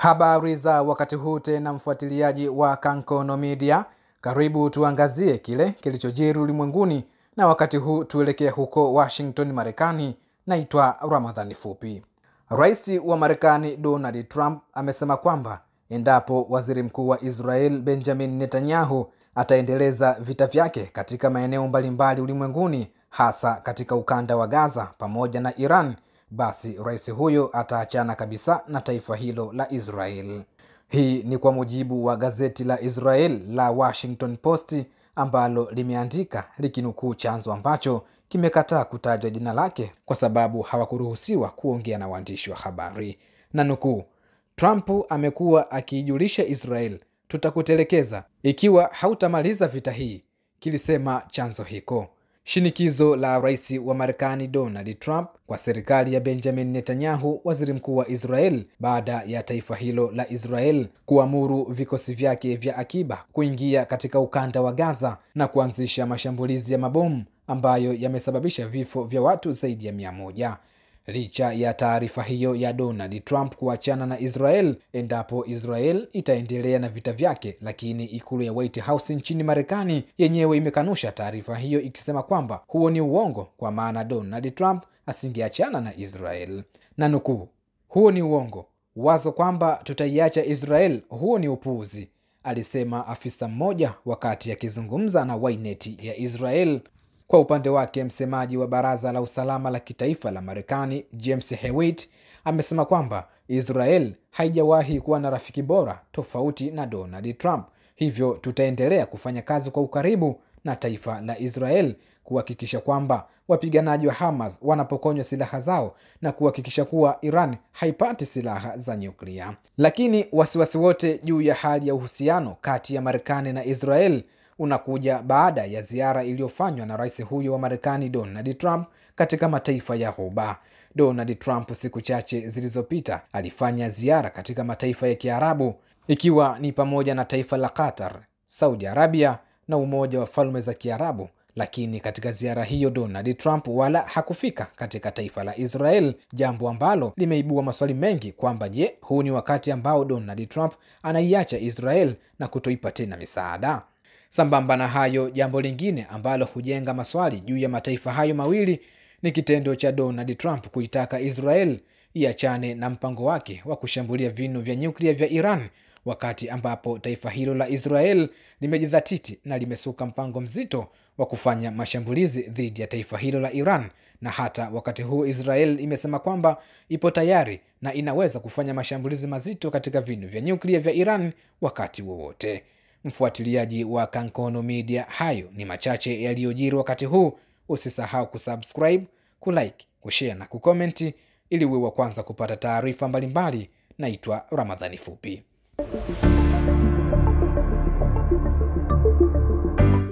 Habari za wakati huu tena, mfuatiliaji wa Kankono Media. Karibu tuangazie kile kilichojiri ulimwenguni, na wakati huu tuelekea huko Washington, Marekani. Naitwa Ramadhani Fupi. Rais wa Marekani Donald Trump amesema kwamba endapo waziri mkuu wa Israel Benjamin Netanyahu ataendeleza vita vyake katika maeneo mbalimbali ulimwenguni, hasa katika ukanda wa Gaza pamoja na Iran, basi rais huyo ataachana kabisa na taifa hilo la Israel. Hii ni kwa mujibu wa gazeti la Israel la Washington Post, ambalo limeandika likinukuu chanzo ambacho kimekataa kutajwa jina lake kwa sababu hawakuruhusiwa kuongea na waandishi wa habari. Na nukuu, Trump amekuwa akiijulisha Israel, tutakutelekeza ikiwa hautamaliza vita hii, kilisema chanzo hiko. Shinikizo la rais wa Marekani Donald Trump kwa serikali ya Benjamin Netanyahu, waziri mkuu wa Israel, baada ya taifa hilo la Israel kuamuru vikosi vyake vya akiba kuingia katika ukanda wa Gaza na kuanzisha mashambulizi ya mabomu ambayo yamesababisha vifo vya watu zaidi ya 100. Licha ya taarifa hiyo ya Donald Trump kuachana na Israel endapo Israel itaendelea na vita vyake, lakini ikulu ya White House nchini Marekani yenyewe imekanusha taarifa hiyo, ikisema kwamba huo ni uongo, kwa maana Donald Trump asingeachana na Israel. Na nukuu, huo ni uongo, wazo kwamba tutaiacha Israel, huo ni upuuzi, alisema afisa mmoja wakati akizungumza na Ynet ya Israel. Kwa upande wake, msemaji wa Baraza la Usalama la Kitaifa la Marekani James Hewitt amesema kwamba Israel haijawahi kuwa na rafiki bora tofauti na Donald Trump, hivyo tutaendelea kufanya kazi kwa ukaribu na taifa la Israel kuhakikisha kwamba wapiganaji wa Hamas wanapokonywa silaha zao na kuhakikisha kuwa Iran haipati silaha za nyuklia. Lakini wasiwasi wote juu ya hali ya uhusiano kati ya Marekani na Israel unakuja baada ya ziara iliyofanywa na rais huyo wa Marekani Donald Trump katika mataifa ya Ghuba. Donald Trump siku chache zilizopita alifanya ziara katika mataifa ya Kiarabu, ikiwa ni pamoja na taifa la Qatar, Saudi Arabia na Umoja wa Falme za Kiarabu. Lakini katika ziara hiyo Donald Trump wala hakufika katika taifa la Israel, jambo ambalo limeibua maswali mengi kwamba je, huu ni wakati ambao Donald Trump anaiacha Israel na kutoipa tena misaada? Sambamba na hayo, jambo lingine ambalo hujenga maswali juu ya mataifa hayo mawili ni kitendo cha Donald Trump kuitaka Israel iachane na mpango wake wa kushambulia vinu vya nyuklia vya Iran, wakati ambapo taifa hilo la Israel limejidhatiti na limesuka mpango mzito wa kufanya mashambulizi dhidi ya taifa hilo la Iran. Na hata wakati huu Israel imesema kwamba ipo tayari na inaweza kufanya mashambulizi mazito katika vinu vya nyuklia vya Iran wakati wowote. Mfuatiliaji wa Kankono Media, hayo ni machache yaliyojiri wakati huu. Usisahau kusubscribe, kulike, kushare na kukomenti ili uwe wa kwanza kupata taarifa mbalimbali. Naitwa Ramadhani Fupi.